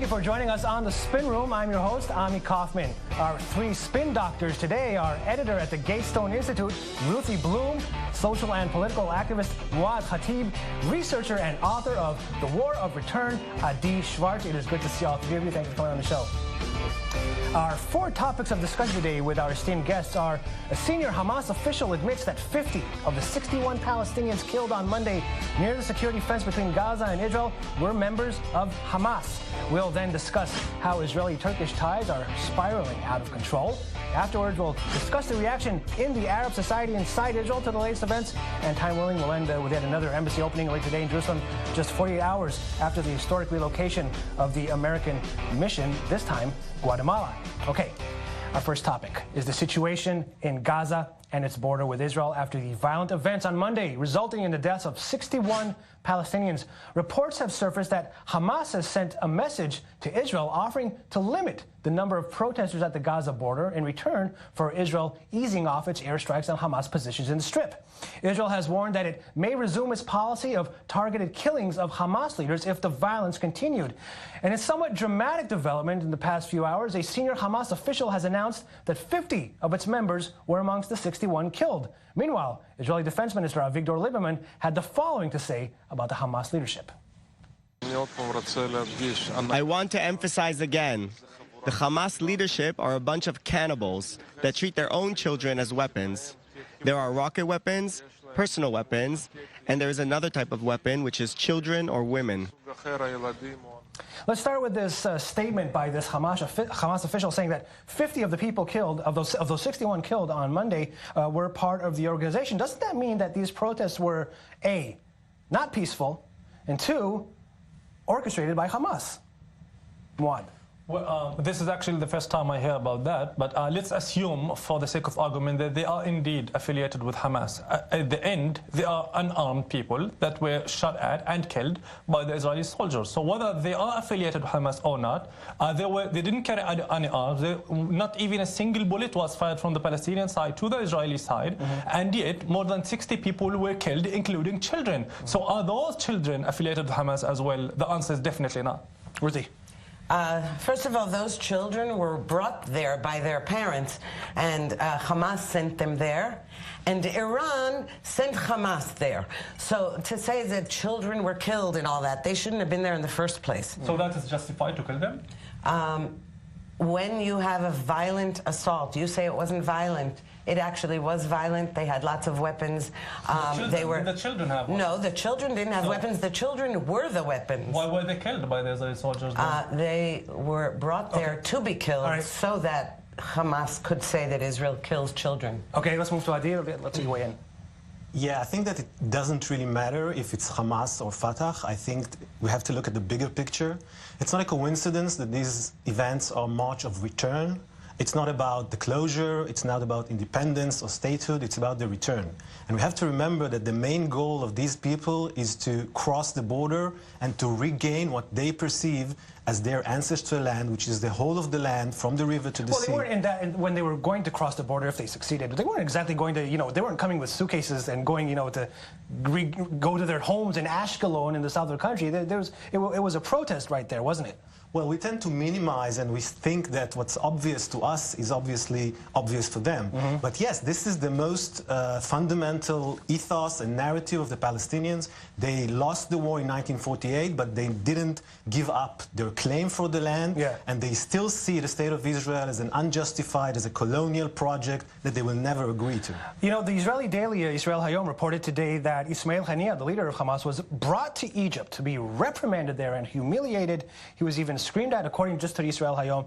Thank you for joining us on The Spin Room. I'm your host, Ami Kaufman. Our three spin doctors today are editor at the Gatestone Institute, Ruthi Blum, social and political activist mouad.khateb, researcher and author of The War of Return, Adi Schwartz. It is good to see all three of you. Thanks for coming on the show. Our four topics of discussion today with our esteemed guests are: a senior Hamas official admits that 50 of the 61 Palestinians killed on Monday near the security fence between Gaza and Israel were members of Hamas. We'll then discuss how Israeli-Turkish ties are spiraling out of control. Afterwards, we'll discuss the reaction in the Arab society inside Israel to the latest events. And time willing, we'll end with yet another embassy opening late today in Jerusalem, just 48 hours after the historic relocation of the American mission, this time Guatemala. Okay, our first topic is the situation in Gaza and its border with Israel after the violent events on Monday, resulting in the deaths of 61 Palestinians. Reports have surfaced that Hamas has sent a message to Israel offering to limit the number of protesters at the Gaza border in return for Israel easing off its airstrikes on Hamas positions in the Strip. Israel has warned that it may resume its policy of targeted killings of Hamas leaders if the violence continued. And in somewhat dramatic development in the past few hours, a senior Hamas official has announced that 50 of its members were amongst the 61 killed. Meanwhile, Israeli Defense Minister Avigdor Lieberman had the following to say about the Hamas leadership. I want to emphasize again, the Hamas leadership are a bunch of cannibals that treat their own children as weapons. There are rocket weapons, personal weapons, and there is another type of weapon, which is children or women. Let's start with this statement by this Hamas official saying that 50 of the people killed, of those 61 killed on Monday, were part of the organization. Doesn't that mean that these protests were, A, not peaceful, and 2, orchestrated by Hamas? Mouad. Well, this is actually the first time I hear about that, but let's assume, for the sake of argument, that they are indeed affiliated with Hamas. At the end, they are unarmed people that were shot at and killed by the Israeli soldiers. So whether they are affiliated with Hamas or not, they didn't carry any arms. Not even a single bullet was fired from the Palestinian side to the Israeli side, and yet more than 60 people were killed, including children. So are those children affiliated with Hamas as well? The answer is definitely not. Ruthi. First of all, those children were brought there by their parents, and Hamas sent them there, and Iran sent Hamas there. So to say that children were killed and all that, they shouldn't have been there in the first place. So that is justified to kill them? When you have a violent assault, you say it wasn't violent. It actually was violent. They had lots of weapons. Did the children have weapons? No, the children didn't have weapons. The children were the weapons. Why were they killed by the Israeli soldiers? They were brought there to be killed so that Hamas could say that Israel kills children. Okay, let's move to Adi. Let's see you weigh in. Yeah, I think that it doesn't really matter if it's Hamas or Fatah. I think we have to look at the bigger picture. It's not a coincidence that these events are March of Return. It's not about the closure, it's not about independence or statehood, it's about the return. And we have to remember that the main goal of these people is to cross the border and to regain what they perceive as their ancestral land, which is the whole of the land from the river to the sea. Well, they weren't when they were going to cross the border, if they succeeded, they weren't exactly going to, they weren't coming with suitcases and going, to go to their homes in Ashkelon in the south of the country. It was a protest right there, wasn't it? Well, we tend to minimize and we think that what's obvious to us is obviously obvious for them. But yes, this is the most fundamental ethos and narrative of the Palestinians. They lost the war in 1948, but they didn't give up their claim for the land. And they still see the state of Israel as an unjustified, as a colonial project that they will never agree to. The Israeli daily Israel Hayom reported today that Ismail Haniyeh, the leader of Hamas, was brought to Egypt to be reprimanded there and humiliated. He was even screamed at, according just to Israel Hayom.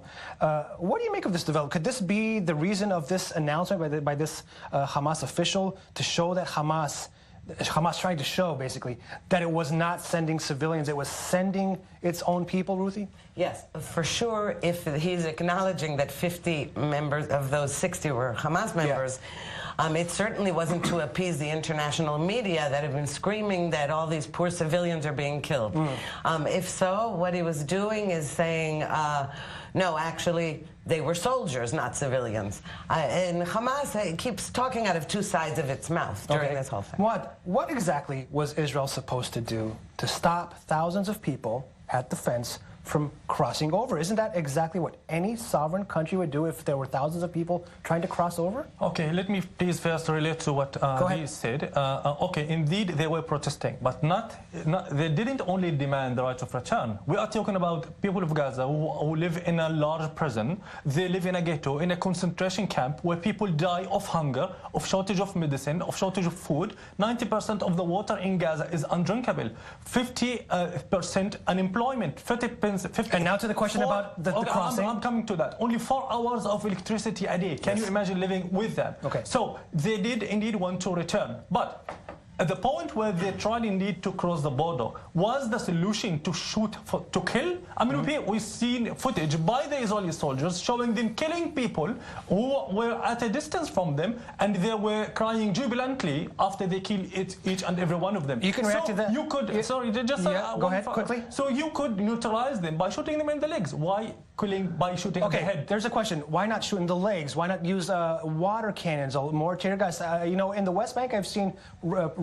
What do you make of this development? Could this be the reason of this announcement by this Hamas official to show that Hamas trying to show, basically, that it was not sending civilians, it was sending its own people, Ruthi? Yes, for sure, if he's acknowledging that 50 members of those 60 were Hamas members, it certainly wasn't to appease the international media that have been screaming that all these poor civilians are being killed. If so, what he was doing is saying, no, actually, they were soldiers, not civilians. And Hamas keeps talking out of two sides of its mouth during this whole thing. What exactly was Israel supposed to do to stop thousands of people at the fence from crossing over. Isn't that exactly what any sovereign country would do if there were thousands of people trying to cross over? Okay, let me please first relate to what he said. Okay, indeed they were protesting, but they didn't only demand the right of return. We are talking about people of Gaza who live in a large prison. They live in a ghetto, in a concentration camp where people die of hunger, of shortage of medicine, of shortage of food. 90% of the water in Gaza is undrinkable. 50% unemployment. 50. And now to the question about the crossing. I'm coming to that. Only 4 hours of electricity a day. Can you imagine living with that? Okay. So they did indeed want to return. But at the point where they tried indeed to cross the border, was the solution to shoot, to kill? I mean, we've seen footage by the Israeli soldiers showing them killing people who were at a distance from them, and they were crying jubilantly after they killed each and every one of them. You can react to that. You could, sorry, just go ahead, quickly. So you could neutralize them by shooting them in the legs. Why killing by shooting in the head? There's a question. Why not shoot in the legs? Why not use water cannons or more tear gas? You know, in the West Bank, I've seen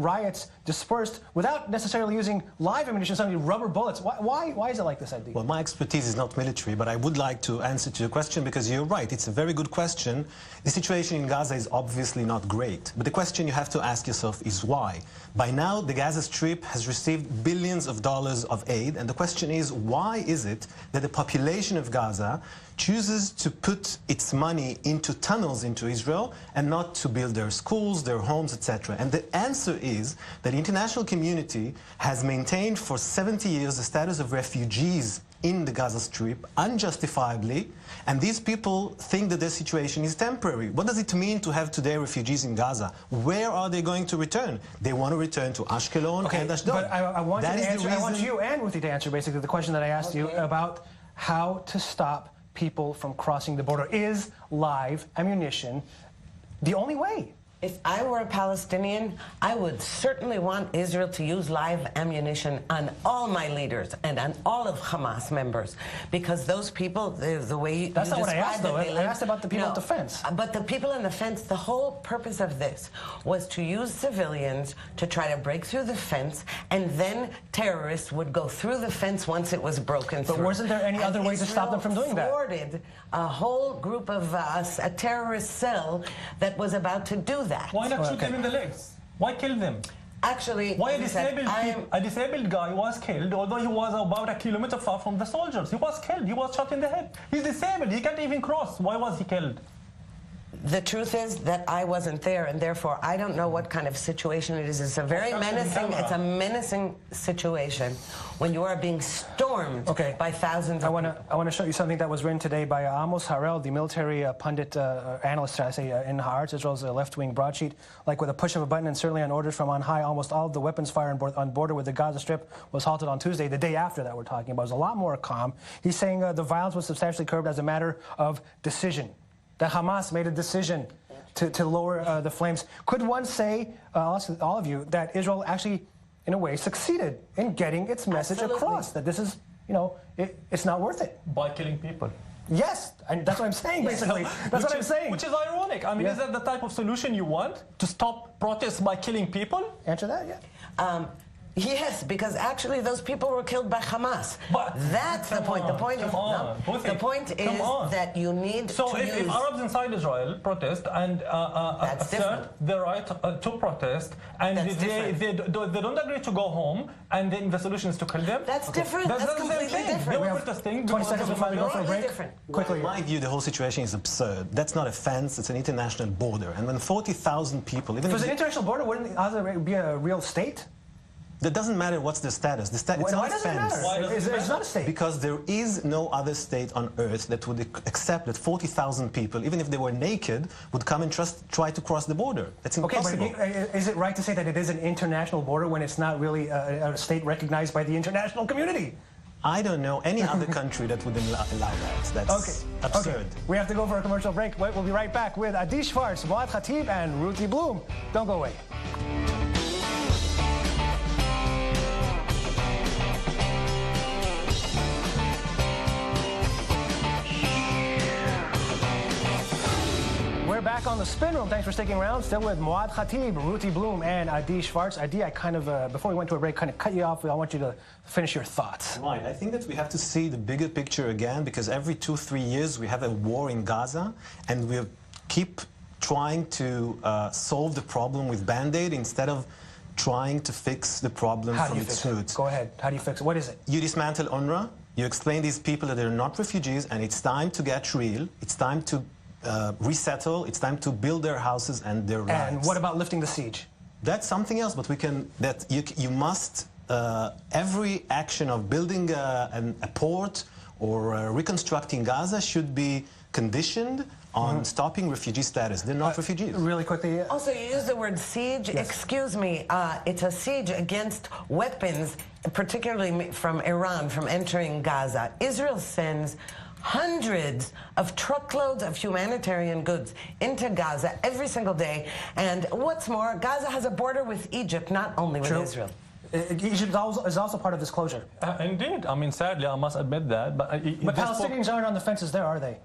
riots dispersed without necessarily using live ammunition, suddenly rubber bullets. Why is it like this, Adi? Well, my expertise is not military, but I would like to answer to your question because you're right. It's a very good question. The situation in Gaza is obviously not great, but the question you have to ask yourself is why. By now, the Gaza Strip has received billions of dollars of aid, and the question is, why is it that the population of Gaza chooses to put its money into tunnels into Israel and not to build their schools, their homes, etc.? And the answer is that the international community has maintained for 70 years the status of refugees in the Gaza Strip unjustifiably, and these people think that their situation is temporary. What does it mean to have today refugees in Gaza? Where are they going to return? They want to return to Ashkelon and Ashdod. But I want you and Ruthi to answer basically the question that I asked you about how to stop people from crossing the border. Is live ammunition the only way? If I were a Palestinian, I would certainly want Israel to use live ammunition on all my leaders and on all of Hamas members, because those people, the way you That's not what I asked, though. I asked about the people at the fence. But the people on the fence, the whole purpose of this was to use civilians to try to break through the fence, and then terrorists would go through the fence once it was broken through. But wasn't there any other way to stop them from doing that? Thwarted a whole group of us, a terrorist cell that was about to do that. Why not shoot them in the legs? Why kill them? Actually, why a disabled guy was killed, although he was about a kilometer far from the soldiers? He was killed. He was shot in the head. He's disabled. He can't even cross. Why was he killed? The truth is that I wasn't there, and therefore I don't know what kind of situation it is. It's a very menacing. It's a menacing situation when you are being stormed by thousands of people. I want to show you something that was written today by Amos Harel, the military pundit analyst, I say, in Haaretz, Israel's left-wing broadsheet. Like with a push of a button and certainly on orders from on high, almost all of the weapons fired on border with the Gaza Strip was halted on Tuesday, the day after that we're talking about. It was a lot more calm. He's saying the violence was substantially curbed as a matter of decision. That Hamas made a decision to lower the flames. Could one say, I'll ask all of you, that Israel actually, in a way, succeeded in getting its message across, that this is, you know, it's not worth it? By killing people. Yes, and that's what I'm saying, basically. That's what I'm saying. Which is ironic. I mean, is that the type of solution you want? To stop protests by killing people? Answer that, yeah. Yes, because actually those people were killed by Hamas. But that's the point. The point is that you need to use... If Arabs inside Israel protest and assert their right to protest, and they don't agree to go home, and then the solution is to kill them? That's different. That's completely different. They were protesting. 20 seconds before we go for a break. Quickly. In my view, the whole situation is absurd. That's not a fence, it's an international border. And when 40,000 people... If it was an international border, wouldn't Gaza be a real state? That doesn't matter what's the status. It's not a fence. It's not a state. Because there is no other state on earth that would accept that 40,000 people, even if they were naked, would come and try to cross the border. That's impossible. Okay, but is it right to say that it is an international border when it's not really a state recognized by the international community? I don't know any other country that would allow that. That's absurd. Okay. We have to go for a commercial break. We'll be right back with Adi Schwartz, mouad.khateb, and Ruthi Blum. Don't go away. We're back Back on the Spin Room. Thanks for sticking around. Still with mouad.khateb, Ruthi Blum, and Adi Schwartz. Adi, I kind of, before we went to a break, kind of cut you off. I want you to finish your thoughts. Right. I think that we have to see the bigger picture again, because every 2-3 years we have a war in Gaza, and we keep trying to solve the problem with Band-Aid instead of trying to fix the problem from its roots. Go ahead. How do you fix it? What is it? You dismantle UNRWA. You explain these people that they're not refugees, and it's time to get real. It's time to resettle. It's time to build their houses and their lives. And what about lifting the siege? That's something else, but we can. That you must. Every action of building a port or reconstructing Gaza should be conditioned on stopping refugee status. They're not refugees. Really quickly. Also, you use the word siege. Yes. Excuse me. It's a siege against weapons, particularly from Iran, from entering Gaza. Israel sends hundreds of truckloads of humanitarian goods into Gaza every single day. And what's more, Gaza has a border with Egypt, not only with Israel. Egypt is also part of this closure. Indeed. I mean, sadly, I must admit that. But Palestinians aren't on the fences there, are they?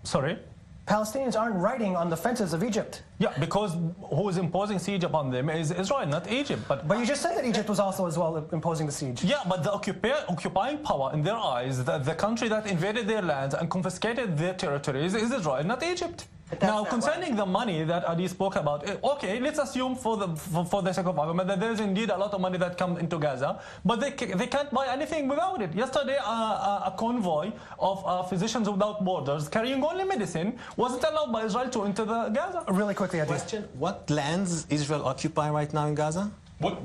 Sorry? Palestinians aren't writing on the fences of Egypt. Yeah, because who is imposing siege upon them is Israel, not Egypt. But you just said that Egypt was also as well imposing the siege. Yeah, but the occupying power in their eyes, the country that invaded their lands and confiscated their territories is Israel, not Egypt. Now, concerning the money that Adi spoke about, okay, let's assume for the sake of argument that there is indeed a lot of money that comes into Gaza, but they can't buy anything without it. Yesterday, a convoy of Physicians Without Borders carrying only medicine wasn't allowed by Israel to enter the Gaza. Really quickly, Adi. Question: what lands Israel occupy right now in Gaza? Well,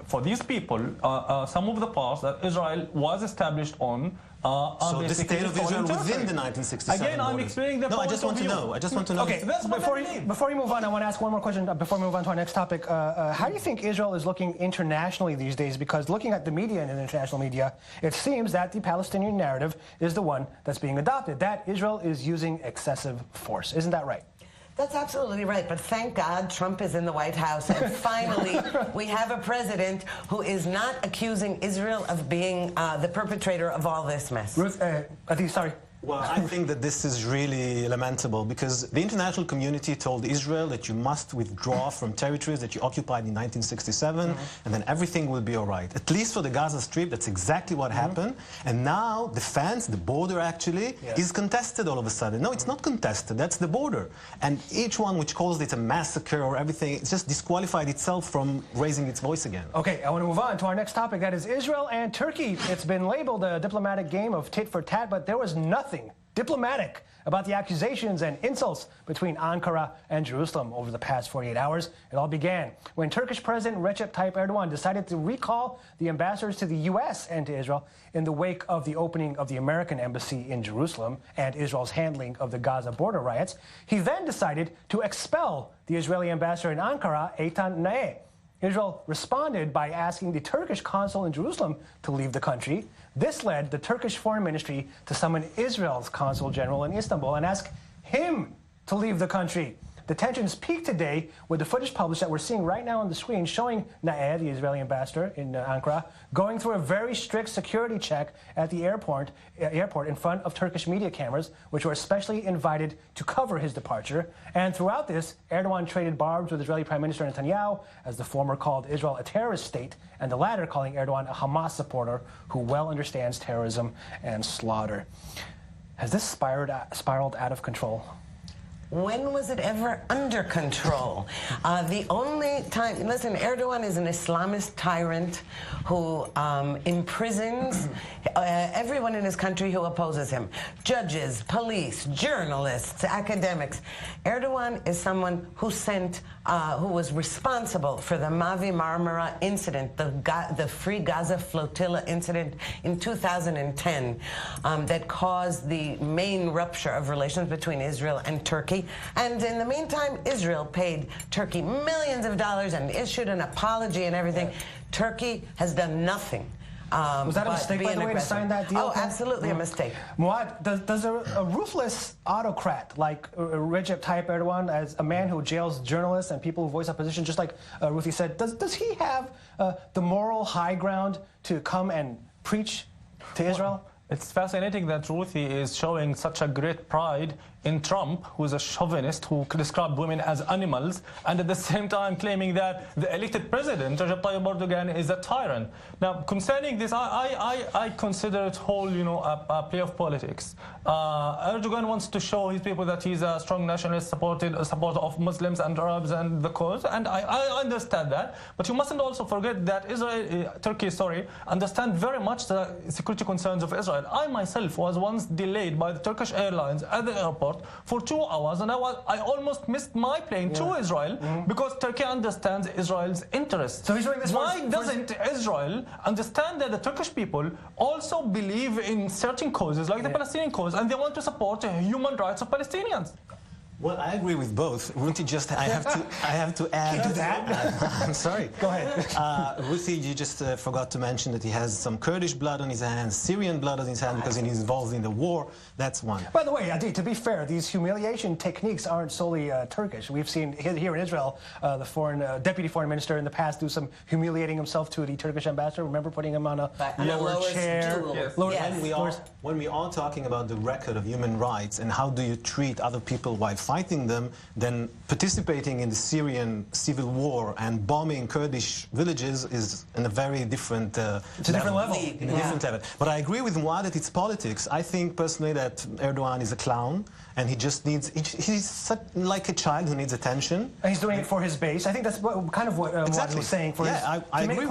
for these people, some of the parts that Israel was established on so the state of Israel within the 1967 Again, I'm explaining the point I just want to know. I just want to know. Okay, before you move on, I want to ask one more question before we move on to our next topic. How do you think Israel is looking internationally these days? Because looking at the media and the international media, it seems that the Palestinian narrative is the one that's being adopted, that Israel is using excessive force. Isn't that right? That's absolutely right, but thank God Trump is in the White House, and finally we have a president who is not accusing Israel of being the perpetrator of all this mess. Ruth, Adi, sorry. Well, I think that this is really lamentable, because the international community told Israel that you must withdraw from territories that you occupied in 1967, and then everything will be all right. At least for the Gaza Strip, that's exactly what happened. And now the fence, the border actually, is contested all of a sudden. No, it's not contested. That's the border. And each one which calls it a massacre or everything, it's just disqualified itself from raising its voice again. Okay, I want to move on to our next topic. That is Israel and Turkey. It's been labeled a diplomatic game of tit for tat, but there was nothing diplomatic about the accusations and insults between Ankara and Jerusalem over the past 48 hours. It all began when Turkish President Recep Tayyip Erdogan decided to recall the ambassadors to the U.S. and to Israel in the wake of the opening of the American embassy in Jerusalem and Israel's handling of the Gaza border riots. He then decided to expel the Israeli ambassador in Ankara, Eitan Naeh. Israel responded by asking the Turkish consul in Jerusalem to leave the country. This led the Turkish Foreign Ministry to summon Israel's consul general in Istanbul and ask him to leave the country. The tensions peaked today with the footage published that we're seeing right now on the screen showing Naeh, the Israeli ambassador in Ankara, going through a very strict security check at the airport in front of Turkish media cameras, which were especially invited to cover his departure. And throughout this, Erdogan traded barbs with Israeli Prime Minister Netanyahu, as the former called Israel a terrorist state, and the latter calling Erdogan a Hamas supporter who well understands terrorism and slaughter. Has this spiraled out of control? When was it ever under control? The only time, listen, Erdogan is an Islamist tyrant who imprisons everyone in his country who opposes him. Judges, police, journalists, academics. Erdogan is someone who who was responsible for the Mavi Marmara incident, the Free Gaza Flotilla incident in 2010 that caused the main rupture of relations between Israel and Turkey. And in the meantime, Israel paid Turkey millions of dollars and issued an apology and everything. Turkey has done nothing. Was that a mistake, by the way, to sign that deal? Oh, absolutely a mistake. Mouad, does a ruthless autocrat like Recep Tayyip Erdogan, as a man who jails journalists and people who voice opposition, just like Ruthi said, does he have the moral high ground to come and preach to Israel? It's fascinating that Ruthi is showing such a great pride in Trump, who's a chauvinist who described women as animals, and at the same time claiming that the elected president, Recep Tayyip Erdogan, is a tyrant. Now, concerning this, I consider it whole, a play of politics. Erdogan wants to show his people that he's a strong nationalist, supporter of Muslims and Arabs and the cause, and I understand that. But you mustn't also forget that Turkey, understand very much the security concerns of Israel. I myself was once delayed by the Turkish Airlines at the airport for 2 hours, and I almost missed my plane to Israel because Turkey understands Israel's interests. So he's doing this. Why doesn't Israel understand that the Turkish people also believe in certain causes, like the Palestinian cause, and they want to support the human rights of Palestinians? Well, I agree with both. Ruthi, I have to add. Do that? I'm sorry. Go ahead. Ruthi, you just forgot to mention that he has some Kurdish blood on his hands, Syrian blood on his hands because he's involved in the war. That's one. By the way, Adi, to be fair, these humiliation techniques aren't solely Turkish. We've seen here in Israel, the deputy foreign minister in the past do some humiliating himself to the Turkish ambassador. Remember putting him on a lower chair? Yes. When we are talking about the record of human rights and how do you treat other people while fighting them, then participating in the Syrian civil war and bombing Kurdish villages is in a very different it's a different level. In a different level. But I agree with Mouad that it's politics. I think personally that Erdogan is a clown and he just needs, he's like a child who needs attention. And he's doing it for his base. I think that's kind of what Mouad was saying. For I agree.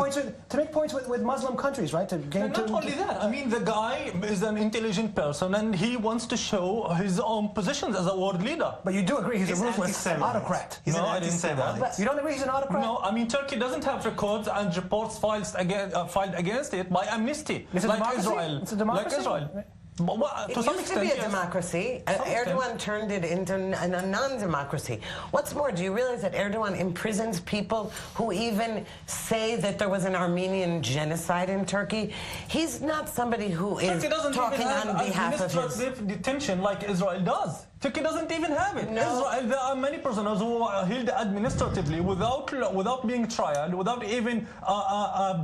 To make points with Muslim countries, right? Not only that. I mean, the guy is an intelligent person and he wants to show his own positions as a world leader. But you do agree he's a ruthless autocrat. He's no, an I didn't say that. You don't agree he's an autocrat? No, I mean, Turkey doesn't have records and reports filed against it by Amnesty. It's a like democracy? Israel. It's a democracy? Like Israel. It used to be a democracy. Erdogan turned it into a non-democracy. What's more, do you realize that Erdogan imprisons people who even say that there was an Armenian genocide in Turkey? He's not somebody who is talking on behalf of his... detention like Israel does. Turkey doesn't even have it. No. Israel, there are many prisoners who are held administratively without being tried, without even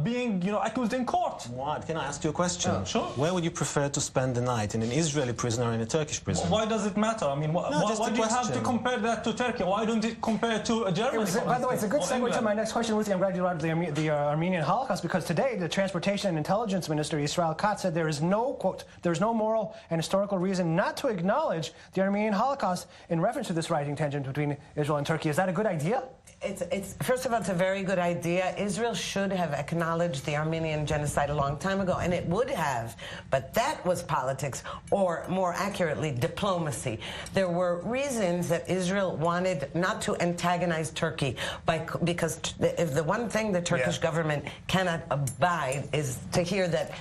being accused in court. What? Can I ask you a question? Sure. Where would you prefer to spend the night, in an Israeli prison or in a Turkish prison? Why does it matter? I mean, why do you have to compare that to Turkey? Why don't you compare to a German? By the way, it's a good segue to my next question, Ruthi. I'm glad you brought up the Armenian Holocaust, because today the Transportation and Intelligence Minister, Israel Katz, said there is no, quote, there is no moral and historical reason not to acknowledge the Armenian Holocaust in reference to this rising tension between Israel and Turkey. Is that a good idea? First of all, it's a very good idea. Israel should have acknowledged the Armenian genocide a long time ago, and it would have, but that was politics, or more accurately, diplomacy. There were reasons that Israel wanted not to antagonize Turkey, because if the one thing the Turkish government cannot abide is to hear that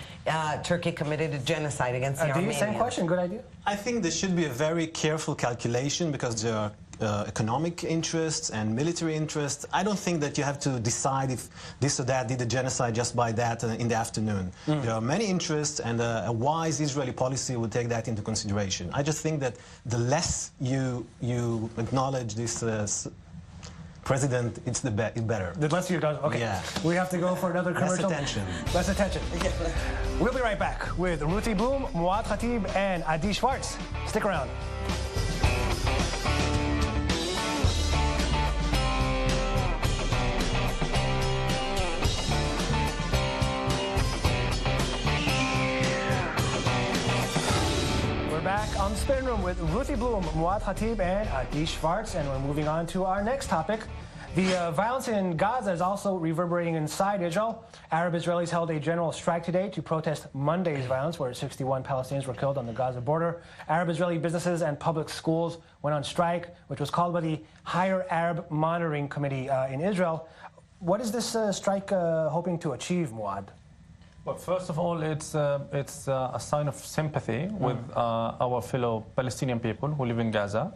Turkey committed a genocide against the Armenians. Same question, good idea? I think there should be a very careful calculation, because there are economic interests and military interests. I don't think that you have to decide if this or that did a genocide just by that in the afternoon. There are many interests, and a wise Israeli policy would take that into consideration. I just think that the less you acknowledge this president, it's better. The less you acknowledge. Okay. Yeah. We have to go for another commercial. Less attention. We'll be right back with Ruthi Blum, Mouad.khateb, and Adi Schwartz. Stick around. Back on the Spin Room with Ruthi Blum, Mouad.khateb, and Adi Schwartz, and we're moving on to our next topic. The violence in Gaza is also reverberating inside Israel. Arab Israelis held a general strike today to protest Monday's violence, where 61 Palestinians were killed on the Gaza border. Arab Israeli businesses and public schools went on strike, which was called by the Higher Arab Monitoring Committee in Israel. What is this strike hoping to achieve, Mouad? Well, first of all, it's a sign of sympathy with our fellow Palestinian people who live in Gaza.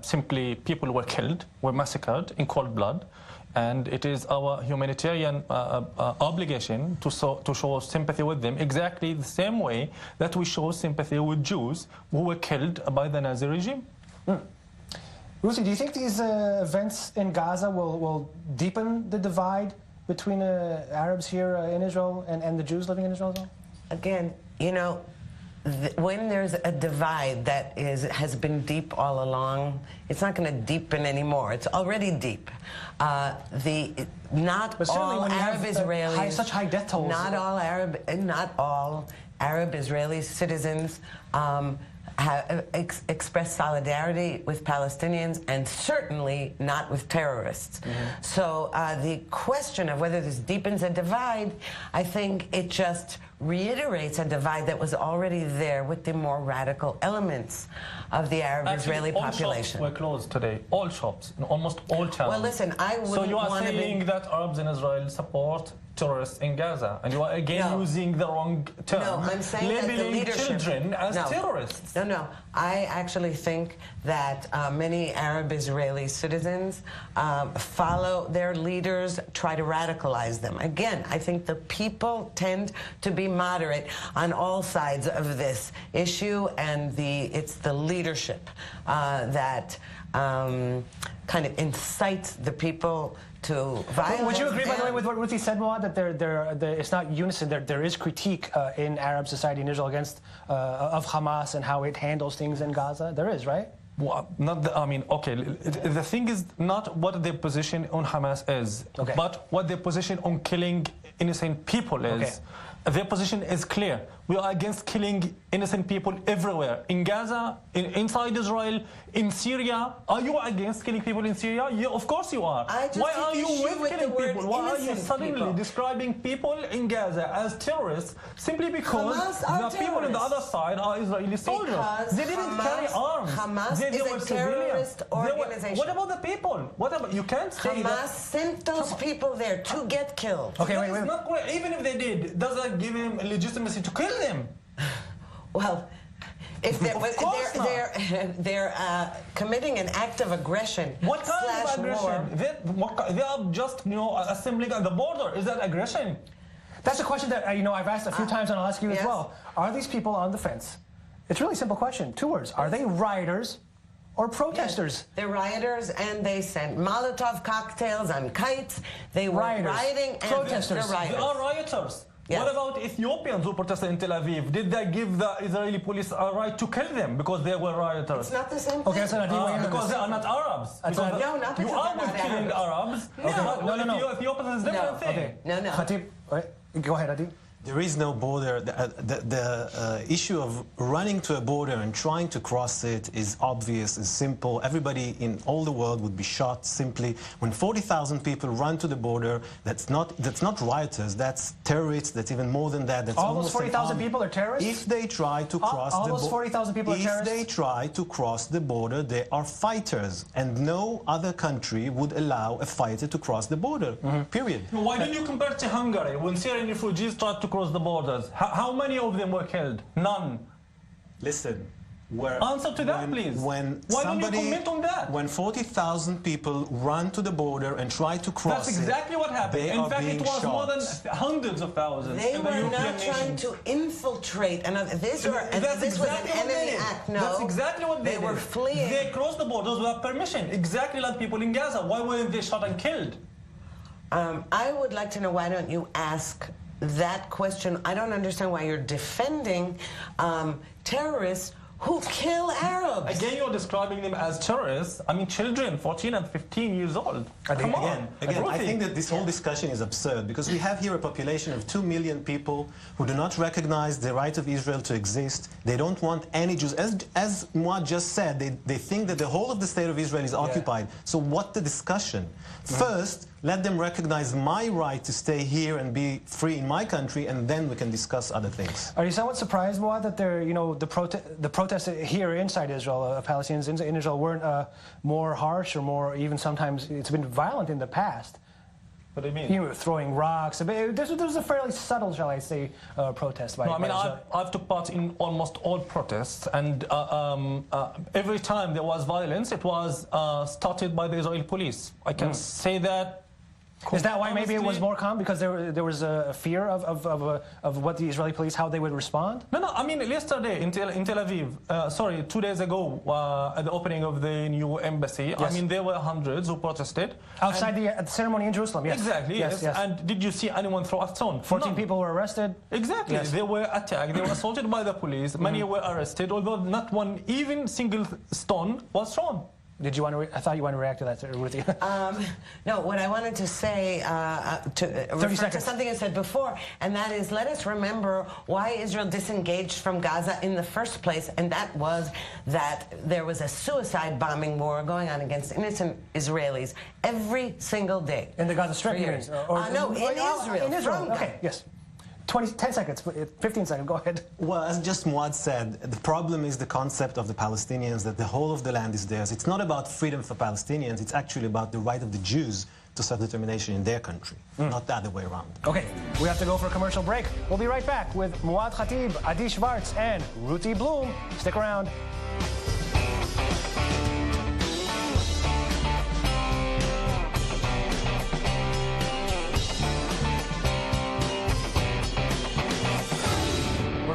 Simply, people were killed, were massacred in cold blood, and it is our humanitarian obligation to show sympathy with them, exactly the same way that we show sympathy with Jews who were killed by the Nazi regime. Ruthi, do you think these events in Gaza will deepen the divide between Arabs here in Israel and the Jews living in Israel as well? Again, when there's a divide that has been deep all along, it's not going to deepen anymore. It's already deep. Not all Arab Israelis, such high death tolls. Not all Arab Israeli citizens have expressed solidarity with Palestinians, and certainly not with terrorists. So the question of whether this deepens a divide, I think it just reiterates a divide that was already there with the more radical elements of the Arab-Israeli population. All shops were closed today. All shops, in almost all towns. Well, listen, I wouldn't So you are want to saying that Arabs in Israel support terrorists in Gaza, and you are again using the wrong term. No, I'm saying labeling that the leadership, children as terrorists. No. I actually think that many Arab Israeli citizens follow their leaders, try to radicalize them. Again, I think the people tend to be moderate on all sides of this issue, and it's the leadership that kind of incites the people to violence. Would you agree, by the way, with what Ruthi said, Mouad, that it's not unison? There is critique in Arab society in Israel against of Hamas and how it handles things in Gaza. There is, right? Well, okay. The thing is not what their position on Hamas is, but what their position on killing innocent people is. Okay. Their position is clear. We are against killing innocent people everywhere. In Gaza, inside Israel, in Syria. Are you against killing people in Syria? Yeah, of course you are. Why are you with killing people? Why are you suddenly describing people in Gaza as terrorists simply because the people on the other side are Israeli soldiers? They didn't carry arms. Hamas they is were a terrorist organization. What about the people? You can't say Hamas sent those people there to get killed. Okay, wait. Not correct. Even if they did, does that give him legitimacy to kill them? Well, if they're committing an act of aggression. What kind of aggression? War. They are just assembling at the border. Is that aggression? That's a question that I've asked a few times, and I'll ask you as well. Are these people on the fence? It's a really simple question. 2 words. Are they rioters or protesters? Yes, they're rioters, and they sent Molotov cocktails and kites. They were rioting and protesters. They're rioters. They are rioters. Yes. What about Ethiopians who protested in Tel Aviv? Did they give the Israeli police a right to kill them because they were rioters? It's not the same thing. Okay, so because they are not Arabs. No, not because you are with killing Arabs. No. Ethiopians is a different thing. Okay. No. Khatib, go ahead, Adi. There is no border. The issue of running to a border and trying to cross it is obvious, is simple. Everybody in all the world would be shot simply. When 40,000 people run to the border, that's not rioters, that's terrorists, that's even more than that. That's all those 40,000 people are terrorists? If they try to cross all those 40,000 people are terrorists? If they try to cross the border, they are fighters. And no other country would allow a fighter to cross the border, period. Why don't you compare to Hungary when Syrian refugees tried to cross the borders? How many of them were killed? None. Listen. Answer to that, please. Why don't you comment on that? When 40,000 people run to the border and try to cross That's exactly what happened. In fact, it was more than hundreds of thousands. They were not trying to infiltrate. This was an enemy act. No. That's exactly what they were fleeing. They crossed the borders without permission. Exactly like people in Gaza. Why weren't they shot and killed? I would like to know, why don't you ask that question? I don't understand why you're defending terrorists who kill Arabs. Again, you're describing them as terrorists. I mean, children, 14 and 15 years old. Come on. Again, I think that this whole discussion is absurd, because we have here a population of 2 million people who do not recognize the right of Israel to exist. They don't want any Jews. As Mouad just said, they think that the whole of the state of Israel is occupied. So what the discussion? First, let them recognize my right to stay here and be free in my country, and then we can discuss other things. Are you somewhat surprised, Mouad, that the protests here inside Israel, Palestinians in Israel, weren't more harsh or more, even sometimes it's been violent in the past? What do you mean? You were throwing rocks. There was a fairly subtle, shall I say, protest by I've took part in almost all protests, and every time there was violence, it was started by the Israeli police. I can say that Is that why maybe it was more calm? Because there was a fear of what the Israeli police, how they would respond? No, I mean, yesterday in Tel Aviv, 2 days ago, at the opening of the new embassy, yes. I mean, there were hundreds who protested. Outside the ceremony in Jerusalem, yes. Exactly, yes. And did you see anyone throw a stone? 14 people were arrested? Exactly. Yes. They were attacked, they were assaulted by the police, many were arrested, although not one even single stone was thrown. Did you want to? I thought you wanted to react to that, Ruthi. No, what I wanted to say to refer to something I said before, and that is, let us remember why Israel disengaged from Gaza in the first place, and that was that there was a suicide bombing war going on against innocent Israelis every single day. In the Gaza Strip? No, in Israel. In Israel. Okay. Yes. 10 seconds, 15 seconds, go ahead. Well, as just Mouad said, the problem is the concept of the Palestinians, that the whole of the land is theirs. It's not about freedom for Palestinians, it's actually about the right of the Jews to self-determination in their country, not the other way around. Okay, we have to go for a commercial break. We'll be right back with mouad.khateb, Adi Schwartz, and Ruthi Blum. Stick around.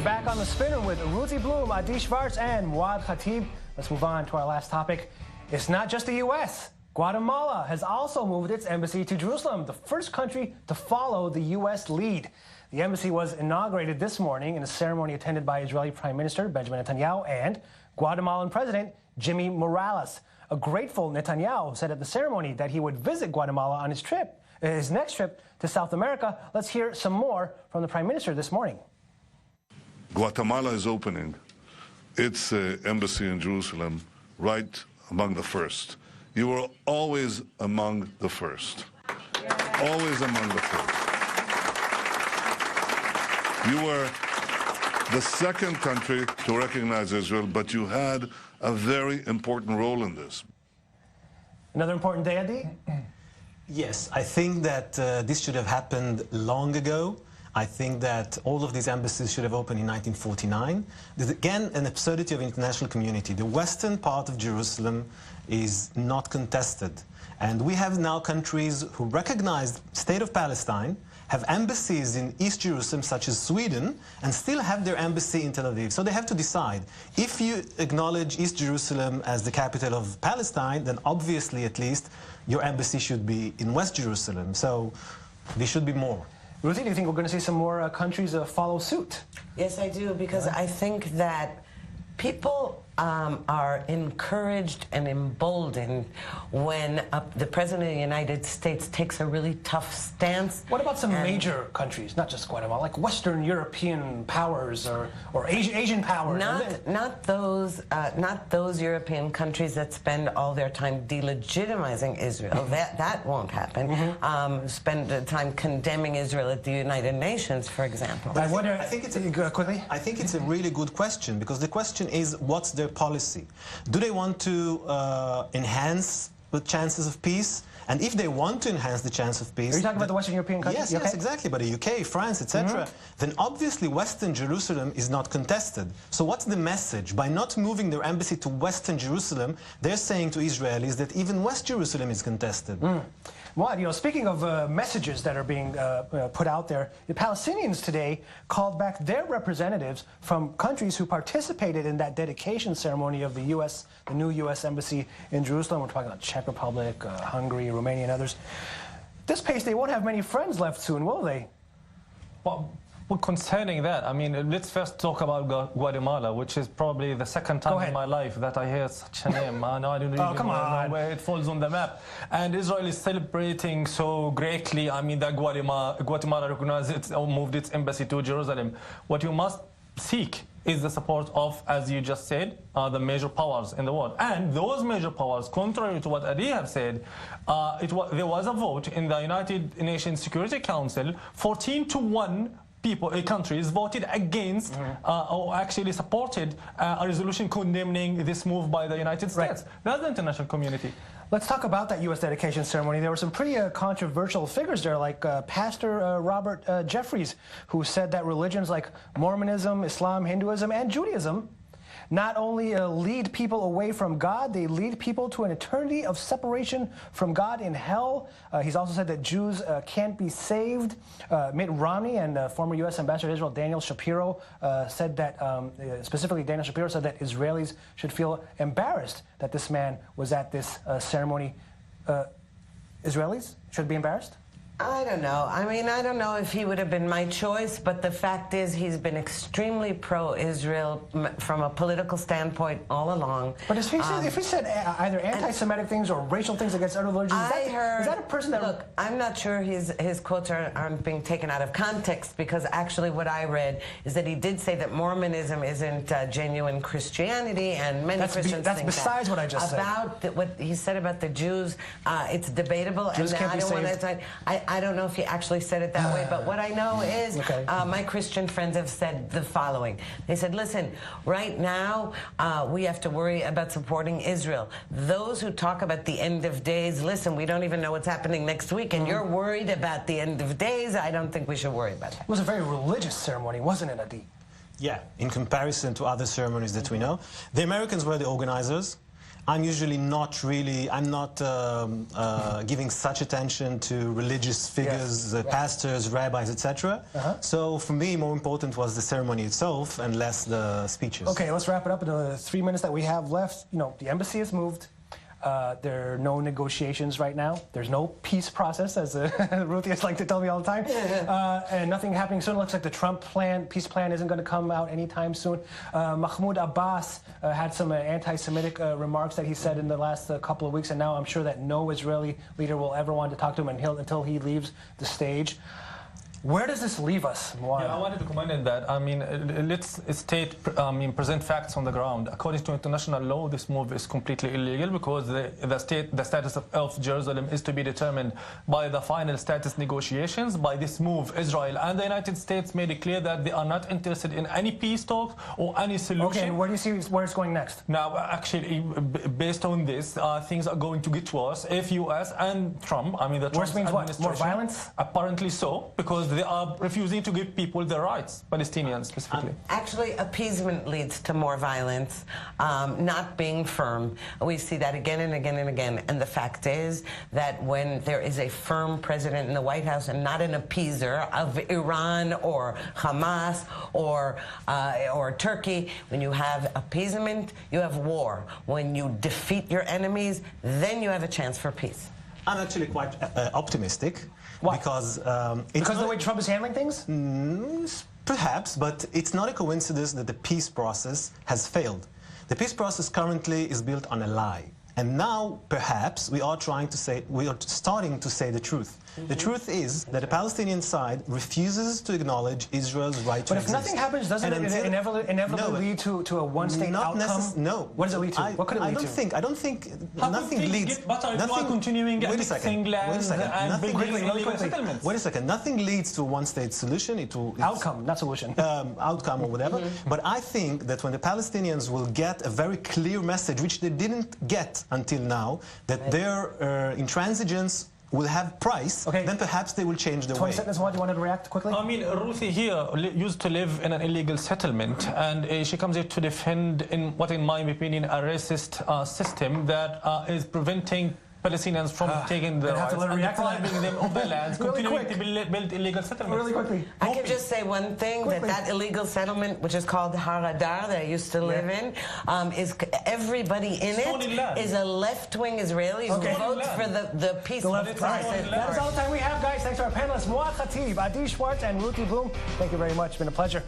Back on the spinner with Ruthi Blum, Adi Schwartz, and mouad.khateb. Let's move on to our last topic. It's not just the U.S. Guatemala has also moved its embassy to Jerusalem, the first country to follow the U.S. lead. The embassy was inaugurated this morning in a ceremony attended by Israeli Prime Minister Benjamin Netanyahu and Guatemalan President Jimmy Morales. A grateful Netanyahu said at the ceremony that he would visit Guatemala on his next trip to South America. Let's hear some more from the Prime Minister this morning. Guatemala is opening its embassy in Jerusalem right among the first. You were always among the first. Always among the first. You were the second country to recognize Israel, but you had a very important role in this. Another important day, Adi? Yes, I think that this should have happened long ago. I think that all of these embassies should have opened in 1949. There's again an absurdity of international community. The western part of Jerusalem is not contested. And we have now countries who recognize the state of Palestine, have embassies in East Jerusalem, such as Sweden, and still have their embassy in Tel Aviv. So they have to decide. If you acknowledge East Jerusalem as the capital of Palestine, then obviously, at least, your embassy should be in West Jerusalem. So there should be more. Ruthi, do you think we're going to see some more countries follow suit? Yes, I do, because I think that people are encouraged and emboldened when the President of the United States takes a really tough stance. What about some major countries, not just Guatemala, like Western European powers or Asian powers? Not those European countries that spend all their time delegitimizing Israel. that won't happen. Spend time condemning Israel at the United Nations, for example. I think it's a really good question, because the question is, what's their policy? Do they want to enhance the chances of peace? And if they want to enhance the chance of peace... Are you talking about the Western European countries? Yes, exactly. But the UK, France, etc. Then obviously Western Jerusalem is not contested. So what's the message? By not moving their embassy to Western Jerusalem, they're saying to Israelis that even West Jerusalem is contested. Well, speaking of messages that are being put out there, the Palestinians today called back their representatives from countries who participated in that dedication ceremony of the new U.S. embassy in Jerusalem. We're talking about Czech Republic, Hungary, Romania, and others. This pace, they won't have many friends left soon, will they? Well, concerning that, I mean, let's first talk about Guatemala, which is probably the second time in my life that I hear such a name. I don't even know where it falls on the map. And Israel is celebrating so greatly, I mean, that Guatemala recognized it or moved its embassy to Jerusalem. What you must seek is the support of, as you just said, the major powers in the world. And those major powers, contrary to what Adi have said, there was a vote in the United Nations Security Council, 14-1 countries voted against or actually supported a resolution condemning this move by the United States. That's the international community. Let's talk about that U.S. dedication ceremony. There were some pretty controversial figures there, like Pastor Robert Jeffries, who said that religions like Mormonism, Islam, Hinduism, and Judaism not only lead people away from God, they lead people to an eternity of separation from God in hell. He's also said that Jews can't be saved. Mitt Romney and former U.S. Ambassador to Israel Daniel Shapiro said that, specifically Daniel Shapiro said that Israelis should feel embarrassed that this man was at this ceremony. Israelis should be embarrassed? I don't know. I mean, I don't know if he would have been my choice, but the fact is he's been extremely pro-Israel from a political standpoint all along. But if he said either anti-Semitic things or racial things against other religions, is that a person that... Look, I'm not sure his quotes aren't being taken out of context, because actually what I read is that he did say that Mormonism isn't genuine Christianity, and many Christians that's think besides what I just said. About what he said about the Jews, it's debatable. Jews and can't be saved. I don't know if he actually said it that way, but what I know is my Christian friends have said the following. They said, listen, right now we have to worry about supporting Israel. Those who talk about the end of days, listen, we don't even know what's happening next week, and you're worried about the end of days. I don't think we should worry about that. It was a very religious ceremony, wasn't it, Adi? Yeah, in comparison to other ceremonies that we know. The Americans were the organizers. I'm usually not really, I'm not giving such attention to religious figures, pastors, rabbis, etc. So for me, more important was the ceremony itself and less the speeches. Okay, let's wrap it up in the 3 minutes that we have left. You know, the embassy has moved. There are no negotiations right now. There's no peace process, as Ruthi has like to tell me all the time. And nothing happening soon. It looks like the Trump peace plan isn't going to come out anytime soon. Mahmoud Abbas had some anti-Semitic remarks that he said in the last couple of weeks, and now I'm sure that no Israeli leader will ever want to talk to him until he leaves the stage. Where does this leave us, Mouad? Yeah, I wanted to comment on that. I mean, let's present facts on the ground. According to international law, this move is completely illegal, because the status of Jerusalem is to be determined by the final status negotiations. By this move, Israel and the United States made it clear that they are not interested in any peace talks or any solution. Okay, and where do you see where it's going next? Now, actually, based on this, things are going to get worse if U.S. and Trump, I mean the Trump means administration, what? More violence? Apparently so, because they are refusing to give people their rights, Palestinians specifically. Actually, appeasement leads to more violence, not being firm. We see that again and again and again. And the fact is that when there is a firm president in the White House and not an appeaser of Iran or Hamas or Turkey, when you have appeasement, you have war. When you defeat your enemies, then you have a chance for peace. I'm actually quite optimistic. Why? Because of the way Trump is handling things? Perhaps, but it's not a coincidence that the peace process has failed. The peace process currently is built on a lie. And now, perhaps, we are starting to say the truth. The truth is that the Palestinian side refuses to acknowledge Israel's right to exist. But if nothing happens, doesn't it inevitably lead to a one-state outcome? No. What does it lead to? What could it lead to? I don't think nothing leads... Wait a second. Nothing leads to a one-state solution. Outcome, not solution. Outcome or whatever. But I think that when the Palestinians will get a very clear message, which they didn't get until now, that their intransigence will have price, then perhaps they will change the way. 20 seconds, Mouad, you wanted to react quickly? I mean, Ruthi here used to live in an illegal settlement, and she comes here to defend, in my opinion, a racist system that is preventing Palestinians from taking the rights and depriving them of the lands, continuing to build illegal settlements. Really quickly. I can just say one thing, that illegal settlement, which is called Haradar, that I used to live in, is everybody in it is a left-wing Israeli who votes for the peace process. That is all the time we have, guys. Thanks to our panelists, Mouad, Khateb, Adi Schwartz, and Ruthi Blum. Thank you very much. It's been a pleasure.